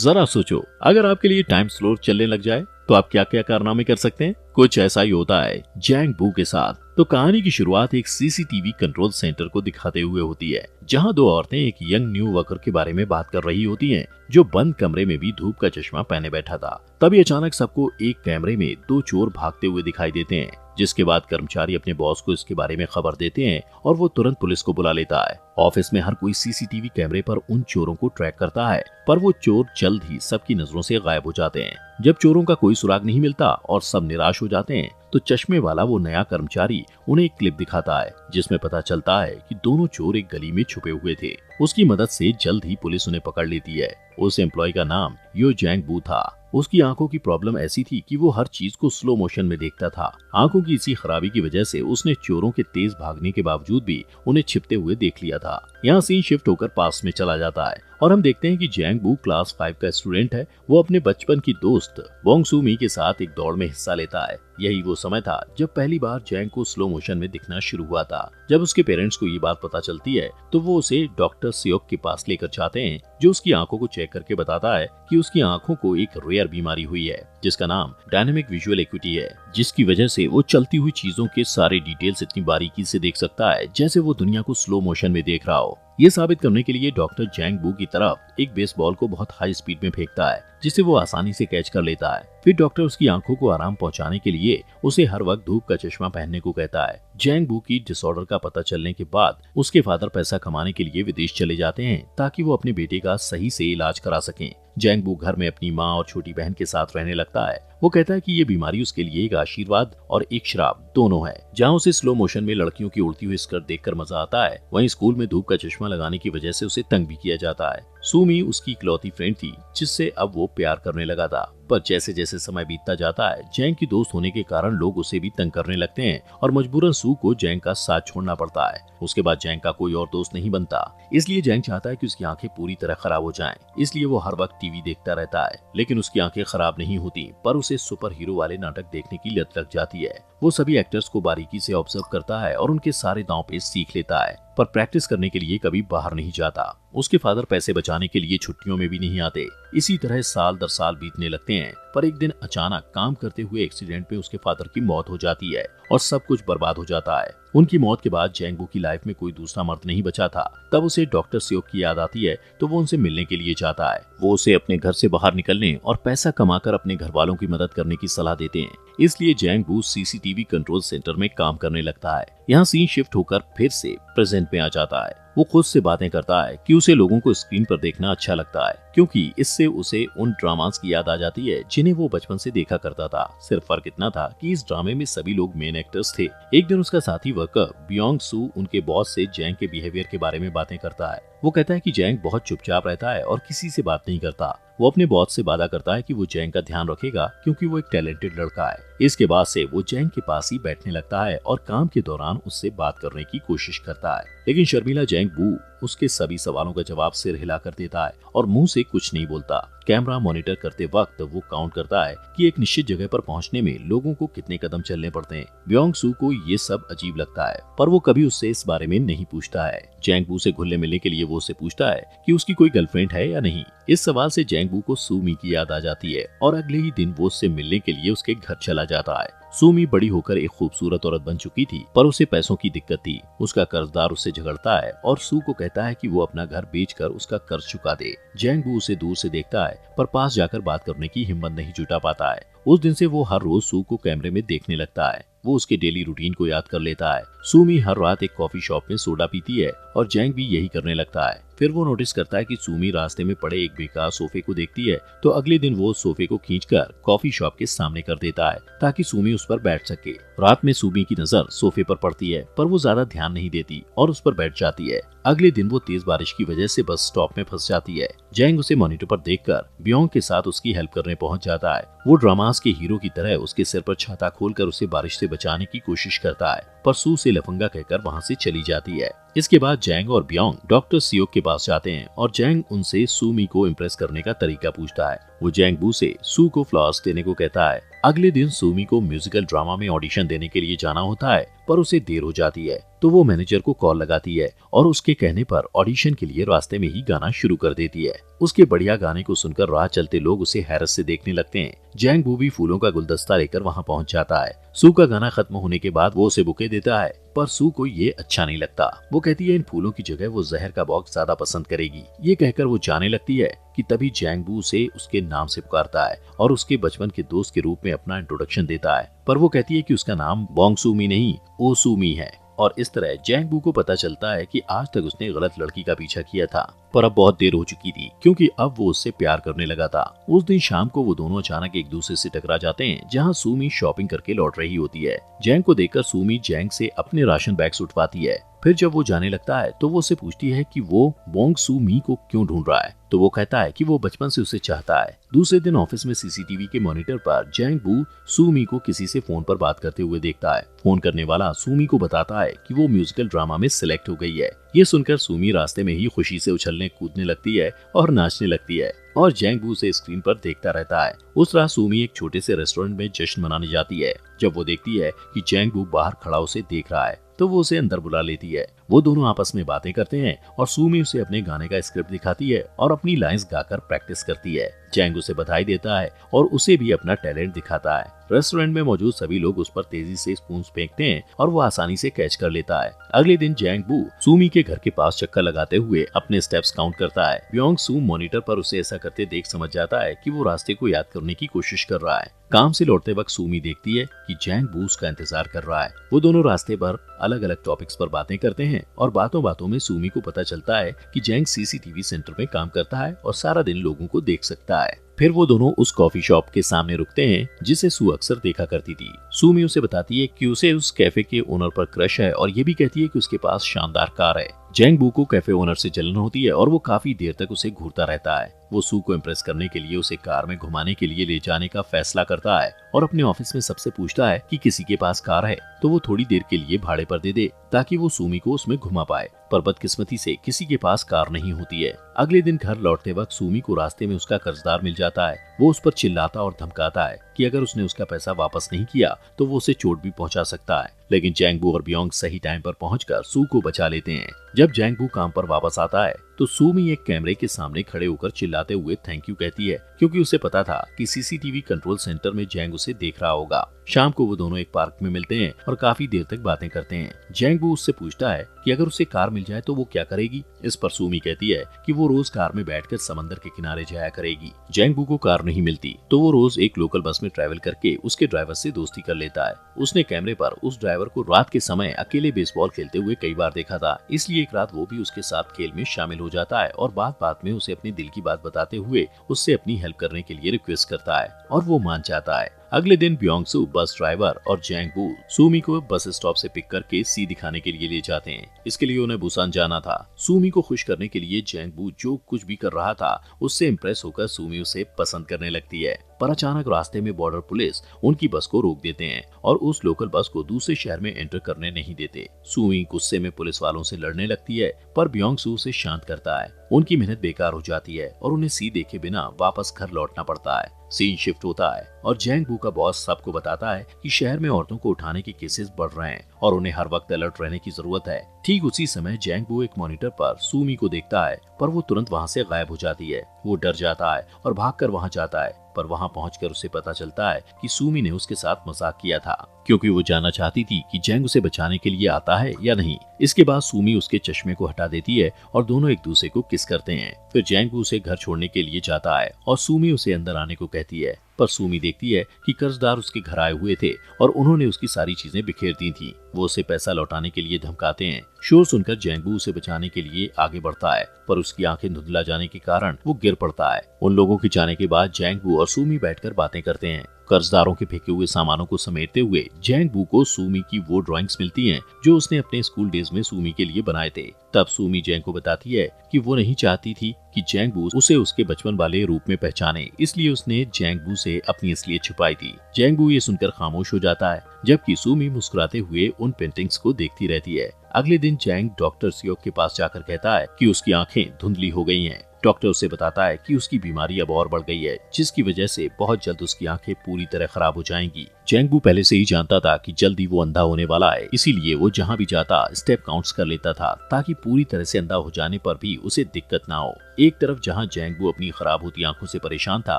जरा सोचो, अगर आपके लिए टाइम स्लो चलने लग जाए तो आप क्या क्या कारनामे कर सकते हैं। कुछ ऐसा ही होता है जैंग बू के साथ। तो कहानी की शुरुआत एक सीसीटीवी कंट्रोल सेंटर को दिखाते हुए होती है, जहां दो औरतें एक यंग न्यू वर्कर के बारे में बात कर रही होती हैं, जो बंद कमरे में भी धूप का चश्मा पहने बैठा था। तभी अचानक सबको एक कैमरे में दो चोर भागते हुए दिखाई देते हैं, जिसके बाद कर्मचारी अपने बॉस को इसके बारे में खबर देते हैं और वो तुरंत पुलिस को बुला लेता है। ऑफिस में हर कोई सीसीटीवी कैमरे पर उन चोरों को ट्रैक करता है, पर वो चोर जल्द ही सबकी नजरों से गायब हो जाते हैं। जब चोरों का कोई सुराग नहीं मिलता और सब निराश हो जाते हैं, तो चश्मे वाला वो नया कर्मचारी उन्हें एक क्लिप दिखाता है, जिसमें पता चलता है कि दोनों चोर एक गली में छुपे हुए थे। उसकी मदद से जल्द ही पुलिस उन्हें पकड़ लेती है। उस एम्प्लॉय का नाम यो जैंग बू था। उसकी आंखों की प्रॉब्लम ऐसी थी कि वो हर चीज को स्लो मोशन में देखता था। आंखों की इसी खराबी की वजह से उसने चोरों के तेज भागने के बावजूद भी उन्हें छिपते हुए देख लिया था। यहाँ सीन शिफ्ट होकर पास में चला जाता है और हम देखते हैं कि जैंग बू क्लास 5 का स्टूडेंट है। वो अपने बचपन की दोस्त वोंग सू मी के साथ एक दौड़ में हिस्सा लेता है। यही वो समय था जब पहली बार जैंग को स्लो मोशन में दिखना शुरू हुआ था। जब उसके पेरेंट्स को ये बात पता चलती है तो वो उसे डॉक्टर सियोक के पास लेकर जाते हैं, जो उसकी आंखों को चेक करके बताता है कि उसकी आंखों को एक रेयर बीमारी हुई है, जिसका नाम डायनेमिक विजुअल एक्यूटी है, जिसकी वजह से वो चलती हुई चीजों के सारे डिटेल्स इतनी बारीकी से देख सकता है जैसे वो दुनिया को स्लो मोशन में देख रहा हो। ये साबित करने के लिए डॉक्टर जैंग बू की तरफ एक बेसबॉल को बहुत हाई स्पीड में फेंकता है, जिसे वो आसानी से कैच कर लेता है। फिर डॉक्टर उसकी आंखों को आराम पहुंचाने के लिए उसे हर वक्त धूप का चश्मा पहनने को कहता है। जैंग बू की डिसऑर्डर का पता चलने के बाद उसके फादर पैसा कमाने के लिए विदेश चले जाते हैं, ताकि वो अपने बेटे का सही से इलाज करा सकें। जैंग बू घर में अपनी माँ और छोटी बहन के साथ रहने लगता है। वो कहता है कि ये बीमारी उसके लिए एक आशीर्वाद और एक श्राप दोनों है। जहाँ उसे स्लो मोशन में लड़कियों की उड़ती हुई स्कर्ट देखकर मजा आता है, वहीं स्कूल में धूप का चश्मा लगाने की वजह से उसे तंग भी किया जाता है। सूमी उसकी इकलौती फ्रेंड थी, जिससे अब वो प्यार करने लगा था। पर जैसे जैसे समय बीतता जाता है, जैंग की दोस्त होने के कारण लोग उसे भी तंग करने लगते हैं और मजबूरन सू को जैंग का साथ छोड़ना पड़ता है। उसके बाद जैंग का कोई और दोस्त नहीं बनता, इसलिए जैंग चाहता है कि उसकी आंखें पूरी तरह खराब हो जाएं। इसलिए वो हर वक्त टीवी देखता रहता है, लेकिन उसकी आंखें खराब नहीं होती, पर उसे सुपर हीरो वाले नाटक देखने की लत लग जाती है। वो सभी एक्टर्स को बारीकी से ऑब्जर्व करता है और उनके सारे दांव पेच सीख लेता है, पर प्रैक्टिस करने के लिए कभी बाहर नहीं जाता। उसके फादर पैसे बचाने के लिए छुट्टियों में भी नहीं आते। इसी तरह साल दर साल बीतने लगते हैं, पर एक दिन अचानक काम करते हुए एक्सीडेंट में उसके फादर की मौत हो जाती है और सब कुछ बर्बाद हो जाता है। उनकी मौत के बाद जैंग बू की लाइफ में कोई दूसरा मर्द नहीं बचा था। तब उसे डॉक्टर सियोक की याद आती है, तो वो उनसे मिलने के लिए जाता है। वो उसे अपने घर से बाहर निकलने और पैसा कमाकर अपने घर वालों की मदद करने की सलाह देते हैं। इसलिए जैंग बू सीसीटीवी कंट्रोल सेंटर में काम करने लगता है। यहाँ सीन शिफ्ट होकर फिर से प्रेजेंट में आ जाता है। वो खुद से बातें करता है कि उसे लोगों को स्क्रीन पर देखना अच्छा लगता है, क्योंकि इससे उसे उन ड्रामास की याद आ जाती है जिन्हें वो बचपन से देखा करता था। सिर्फ फर्क इतना था कि इस ड्रामे में सभी लोग मेन एक्टर्स थे। एक दिन उसका साथी वर्कर बियोंग सू उनके बॉस से जैंग के बिहेवियर के बारे में बातें करता है। वो कहता है कि जैंग बहुत चुपचाप रहता है और किसी से बात नहीं करता। वो अपने बॉस से वादा करता है कि वो जैंग का ध्यान रखेगा, क्योंकि वो एक टैलेंटेड लड़का है। इसके बाद से वो जैंग के पास ही बैठने लगता है और काम के दौरान उससे बात करने की कोशिश करता है, लेकिन शर्मिला जैंग बू उसके सभी सवालों का जवाब सिर हिलाकर देता है और मुंह से कुछ नहीं बोलता। कैमरा मॉनिटर करते वक्त वो काउंट करता है कि एक निश्चित जगह पर पहुंचने में लोगों को कितने कदम चलने पड़ते हैं। बियोंग सू को ये सब अजीब लगता है, पर वो कभी उससे इस बारे में नहीं पूछता है। जैंग बू से घुलने मिलने के लिए वो उससे पूछता है कि उसकी कोई गर्लफ्रेंड है या नहीं। इस सवाल से जैंग बू को सू मी की याद आ जाती है और अगले ही दिन वो उससे मिलने के लिए उसके घर चला जाता है। सूमी बड़ी होकर एक खूबसूरत औरत बन चुकी थी, पर उसे पैसों की दिक्कत थी। उसका कर्जदार उससे झगड़ता है और सू को कहता है कि वो अपना घर बेचकर उसका कर्ज चुका दे। जैंग बू उसे दूर से देखता है, पर पास जाकर बात करने की हिम्मत नहीं जुटा पाता है। उस दिन से वो हर रोज सू को कैमरे में देखने लगता है। वो उसके डेली रूटीन को याद कर लेता है। सूमी हर रात एक कॉफी शॉप में सोडा पीती है और जैंग भी यही करने लगता है। फिर वो नोटिस करता है कि सूमी रास्ते में पड़े एक बेकार सोफे को देखती है, तो अगले दिन वो सोफे को खींचकर कॉफी शॉप के सामने कर देता है, ताकि सूमी उस पर बैठ सके। रात में सूमी की नजर सोफे पर पड़ती है, पर वो ज्यादा ध्यान नहीं देती और उस पर बैठ जाती है। अगले दिन वो तेज बारिश की वजह से बस स्टॉप में फंस जाती है। जैंग उसे मॉनिटर पर देखकर बियोंग के साथ उसकी हेल्प करने पहुंच जाता है। वो ड्रामास के हीरो की तरह उसके सिर पर छाता खोलकर उसे बारिश से बचाने की कोशिश करता है, पर सू से लफंगा कहकर वहां से चली जाती है। इसके बाद जैंग और बियोंग डॉक्टर सियोक के पास जाते हैं और जैंग उनसे सूमी को इम्प्रेस करने का तरीका पूछता है। वो जैंग बू से सू को फ्लावर्स देने को कहता है। अगले दिन सूमी को म्यूजिकल ड्रामा में ऑडिशन देने के लिए जाना होता है, पर उसे देर हो जाती है तो वो मैनेजर को कॉल लगाती है और उसके कहने पर ऑडिशन के लिए रास्ते में ही गाना शुरू कर देती है। उसके बढ़िया गाने को सुनकर राह चलते लोग उसे हैरत से देखने लगते हैं। जैंग बू भी फूलों का गुलदस्ता लेकर वहाँ पहुँच जाता है। सू का गाना खत्म होने के बाद वो उसे बुके देता है, पर सू को ये अच्छा नहीं लगता। वो कहती है इन फूलों की जगह वो जहर का बॉक्स ज्यादा पसंद करेगी। ये कहकर वो जाने लगती है कि तभी जैंग बू उसे उसके नाम से पुकारता है और उसके बचपन के दोस्त के रूप में अपना इंट्रोडक्शन देता है, पर वो कहती है कि उसका नाम बोंग सूमी नहीं ओ सूमी है। और इस तरह जैंग बू को पता चलता है कि आज तक उसने गलत लड़की का पीछा किया था, पर अब बहुत देर हो चुकी थी क्योंकि अब वो उससे प्यार करने लगा था। उस दिन शाम को वो दोनों अचानक एक दूसरे से टकरा जाते हैं जहाँ सूमी शॉपिंग करके लौट रही होती है। जैंग को देखकर सूमी जैंग से अपने राशन बैग्स उठवाती है। फिर जब वो जाने लगता है तो वो उससे पूछती है कि वो बोंग सूमी को क्यों ढूंढ रहा है, तो वो कहता है कि वो बचपन से उसे चाहता है। दूसरे दिन ऑफिस में सीसीटीवी के मॉनिटर पर जैंग बू सूमी को किसी से फोन पर बात करते हुए देखता है। फोन करने वाला सूमी को बताता है कि वो म्यूजिकल ड्रामा में सिलेक्ट हो गई है। ये सुनकर सूमी रास्ते में ही खुशी से उछलने कूदने लगती है और नाचने लगती है और जैंग बू से स्क्रीन पर देखता रहता है। उस रात सूमी एक छोटे से रेस्टोरेंट में जश्न मनाने जाती है। जब वो देखती है कि जैंग बू बाहर खड़ा उसे देख रहा है तो वो उसे अंदर बुला लेती है। वो दोनों आपस में बातें करते हैं और सूमी उसे अपने गाने का स्क्रिप्ट दिखाती है और अपनी लाइंस गाकर प्रैक्टिस करती है। जैंग उसे बधाई देता है और उसे भी अपना टैलेंट दिखाता है। रेस्टोरेंट में मौजूद सभी लोग उस पर तेजी से स्पून फेंकते हैं और वो आसानी से कैच कर लेता है। अगले दिन जैंग बू सूमी के घर के पास चक्कर लगाते हुए अपने स्टेप्स काउंट करता है। ब्योंग सू मॉनिटर पर उसे ऐसा करते देख समझ जाता है कि वो रास्ते को याद करने की कोशिश कर रहा है। काम से लौटते वक्त सूमी देखती है कि जैंग बू उसका इंतजार कर रहा है। वो दोनों रास्ते पर अलग अलग टॉपिक्स पर बातें करते हैं और बातों बातों में सूमी को पता चलता है कि जैंग सीसीटीवी सेंटर में काम करता है और सारा दिन लोगों को देख सकता है। फिर वो दोनों उस कॉफी शॉप के सामने रुकते हैं जिसे सू अक्सर देखा करती थी। सूमी उसे बताती है कि उसे उस कैफे के ओनर पर क्रश है और ये भी कहती है कि उसके पास शानदार कार है। जैंग बू को कैफे ओनर से जलन होती है और वो काफी देर तक उसे घूरता रहता है। वो सू को इम्प्रेस करने के लिए उसे कार में घुमाने के लिए ले जाने का फैसला करता है और अपने ऑफिस में सबसे पूछता है कि किसी के पास कार है तो वो थोड़ी देर के लिए भाड़े पर दे दे ताकि वो सूमी को उसमें घुमा पाए, पर बदकिस्मती से किसी के पास कार नहीं होती है। अगले दिन घर लौटते वक्त सूमी को रास्ते में उसका कर्जदार मिल जाता है। वो उस पर चिल्लाता और धमकाता है कि अगर उसने उसका पैसा वापस नहीं किया तो वो उसे चोट भी पहुंचा सकता है, लेकिन जैंग बू और ब्योंग सही टाइम पर पहुंचकर सू को बचा लेते हैं। जब जैंग बू काम पर वापस आता है तो सूमी एक कैमरे के सामने खड़े होकर चिल्लाते हुए थैंक यू कहती है क्योंकि उसे पता था कि सीसीटीवी कंट्रोल सेंटर में जैंग उसे देख रहा होगा। शाम को वो दोनों एक पार्क में मिलते हैं और काफी देर तक बातें करते हैं। जैंग बू उससे पूछता है कि अगर उसे कार मिल जाए तो वो क्या करेगी। इस पर सूमी कहती है कि वो रोज कार में बैठकर समंदर के किनारे जाया करेगी। जैंग बू को कार नहीं मिलती तो वो रोज एक लोकल बस में ट्रैवल करके उसके ड्राइवर से दोस्ती कर लेता है। उसने कैमरे पर उस ड्राइवर को रात के समय अकेले बेसबॉल खेलते हुए कई बार देखा था, इसलिए एक रात वो भी उसके साथ खेल में शामिल हो जाता है और बात बात में उसे अपने दिल की बात बताते हुए उससे अपनी हेल्प करने के लिए रिक्वेस्ट करता है और वो मान जाता है। अगले दिन ब्योंग सू बस ड्राइवर और जैंग बू सूमी को बस स्टॉप से पिक करके सी दिखाने के लिए ले जाते हैं। इसके लिए उन्हें बुसान जाना था। सूमी को खुश करने के लिए जैंग बू जो कुछ भी कर रहा था उससे इम्प्रेस होकर सूमी उसे पसंद करने लगती है, पर अचानक रास्ते में बॉर्डर पुलिस उनकी बस को रोक देते हैं और उस लोकल बस को दूसरे शहर में एंटर करने नहीं देते। सूमी गुस्से में पुलिस वालों से लड़ने लगती है, पर ब्योंग सू उसे शांत करता है। उनकी मेहनत बेकार हो जाती है और उन्हें सी देखे बिना वापस घर लौटना पड़ता है। सीन शिफ्ट होता है और जैंग बू का बॉस सबको बताता है कि शहर में औरतों को उठाने के केसेस बढ़ रहे हैं और उन्हें हर वक्त अलर्ट रहने की जरूरत है। ठीक उसी समय जैंग बू एक मॉनिटर पर सूमी को देखता है, पर वो तुरंत वहाँ से गायब हो जाती है। वो डर जाता है और भागकर वहाँ जाता है, पर वहाँ पहुंचकर उसे पता चलता है कि सूमी ने उसके साथ मजाक किया था क्योंकि वो जानना चाहती थी कि जैंग उसे बचाने के लिए आता है या नहीं। इसके बाद सूमी उसके चश्मे को हटा देती है और दोनों एक दूसरे को किस करते हैं। फिर जैंग उसे घर छोड़ने के लिए जाता है और सूमी उसे अंदर आने को कहती है, पर सूमी देखती है कि कर्जदार उसके घर आए हुए थे और उन्होंने उसकी सारी चीजें बिखेर दी थी। वो उसे पैसा लौटाने के लिए धमकाते हैं। शोर सुनकर जैंग बू उसे बचाने के लिए आगे बढ़ता है, पर उसकी आंखें धुंधला जाने के कारण वो गिर पड़ता है। उन लोगों के जाने के बाद जैंग बू और सूमी बैठकर बातें करते हैं। कर्जदारों के फेंके हुए सामानों को समेटते हुए जैंग बू को सूमी की वो ड्राइंग्स मिलती हैं जो उसने अपने स्कूल डेज में सूमी के लिए बनाए थे। तब सूमी जैंग को बताती है कि वो नहीं चाहती थी कि जैंग बू उसे उसके बचपन वाले रूप में पहचाने, इसलिए उसने जैंग बू से अपनी असलियत छुपाई थी। जैंग बू ये सुनकर खामोश हो जाता है, जबकि सूमी मुस्कुराते हुए उन पेंटिंग्स को देखती रहती है। अगले दिन जैंग डॉक्टर सियोक के पास जाकर कहता है कि उसकी आंखें धुंधली हो गई हैं डॉक्टर उसे बताता है कि उसकी बीमारी अब और बढ़ गई है, जिसकी वजह से बहुत जल्द उसकी आंखें पूरी तरह खराब हो जाएंगी। जैंगबू पहले से ही जानता था कि जल्दी वो अंधा होने वाला है, इसीलिए वो जहाँ भी जाता स्टेप काउंट्स कर लेता था ताकि पूरी तरह से अंधा हो जाने पर भी उसे दिक्कत ना हो। एक तरफ जहाँ जैंगबू अपनी खराब होती आंखों से परेशान था,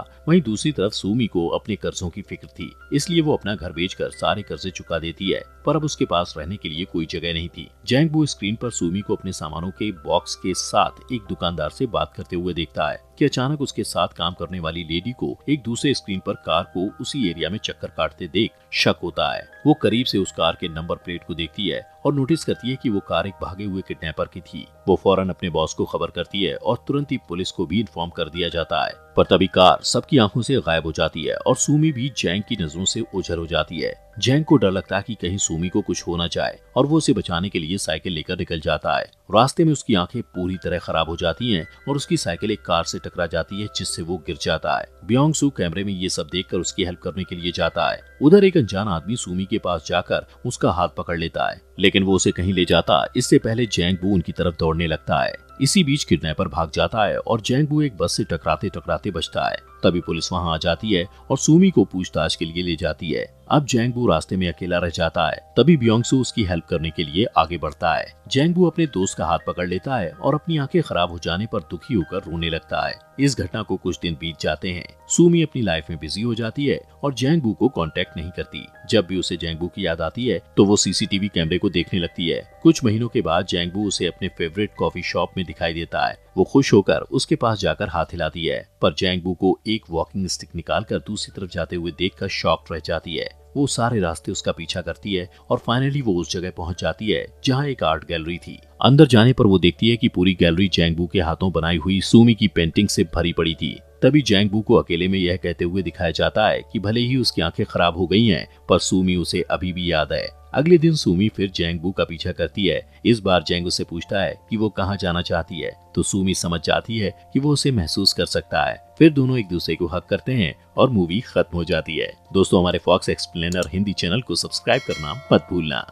वहीं दूसरी तरफ सूमी को अपने कर्जों की फिक्र थी, इसलिए वो अपना घर बेचकर सारे कर्जे चुका देती है। पर अब उसके पास रहने के लिए कोई जगह नहीं थी। जैंगबू स्क्रीन पर सूमी को अपने सामानों के बॉक्स के साथ एक दुकानदार से बात करते हुए देखता है कि अचानक उसके साथ काम करने वाली लेडी को एक दूसरे स्क्रीन पर कार को उसी एरिया में चक्कर काटते देख शक होता है। वो करीब से उस कार के नंबर प्लेट को देखती है और नोटिस करती है कि वो कार एक भागे हुए किडनैपर की थी। वो फौरन अपने बॉस को खबर करती है और तुरंत ही पुलिस को भी इन्फॉर्म कर दिया जाता है। पर तभी कार सबकी आंखों से गायब हो जाती है और सूमी भी जैंग की नजरों से ओझल हो जाती है। जैंग को डर लगता है कि कहीं सूमी को कुछ हो ना जाए और वो उसे बचाने के लिए साइकिल लेकर निकल जाता है। रास्ते में उसकी आंखें पूरी तरह खराब हो जाती हैं और उसकी साइकिल एक कार से टकरा जाती है, जिससे वो गिर जाता है। ब्योंग सू कैमरे में ये सब देखकर उसकी हेल्प करने के लिए जाता है। उधर एक अनजान आदमी सूमी के पास जाकर उसका हाथ पकड़ लेता है, लेकिन वो उसे कहीं ले जाता इससे पहले जैंगबू उनकी तरफ दौड़ने लगता है। इसी बीच किडनैपर भाग जाता है और जैंगबू एक बस से टकराते टकराते बचता है। तभी पुलिस वहां आ जाती है और सूमी को पूछताछ के लिए ले जाती है। अब जैंगबू रास्ते में अकेला रह जाता है। तभी ब्योंगसू उसकी हेल्प करने के लिए आगे बढ़ता है। जैंगबू अपने दोस्त का हाथ पकड़ लेता है और अपनी आंखें खराब हो जाने पर दुखी होकर रोने लगता है। इस घटना को कुछ दिन बीत जाते हैं। सूमी अपनी लाइफ में बिजी हो जाती है और जैंगबू को कांटेक्ट नहीं करती। जब भी उसे जैंगबू की याद आती है तो वो सीसीटीवी कैमरे को देखने लगती है। कुछ महीनों के बाद जैंगबू उसे अपने फेवरेट कॉफी शॉप में दिखाई देता है। वो खुश होकर उसके पास जाकर हाथ हिलाती है, पर जैंगबू को एक वॉकिंग स्टिक निकालकर दूसरी तरफ जाते हुए देखकर शॉक रह जाती है। वो सारे रास्ते उसका पीछा करती है और फाइनली वो उस जगह पहुंच जाती है जहां एक आर्ट गैलरी थी। अंदर जाने पर वो देखती है कि पूरी गैलरी जैंगबू के हाथों बनाई हुई सूमी की पेंटिंग से भरी पड़ी थी। तभी जैंगबू को अकेले में यह कहते हुए दिखाया जाता है कि भले ही उसकी आंखें खराब हो गई हैं, पर सूमी उसे अभी भी याद है। अगले दिन सूमी फिर जैंगबू का पीछा करती है। इस बार जैंग उससे पूछता है कि वो कहाँ जाना चाहती है, तो सूमी समझ जाती है कि वो उसे महसूस कर सकता है। फिर दोनों एक दूसरे को हक करते हैं और मूवी खत्म हो जाती है। दोस्तों, हमारे फॉक्स एक्सप्लेनर हिंदी चैनल को सब्सक्राइब करना मत भूलना।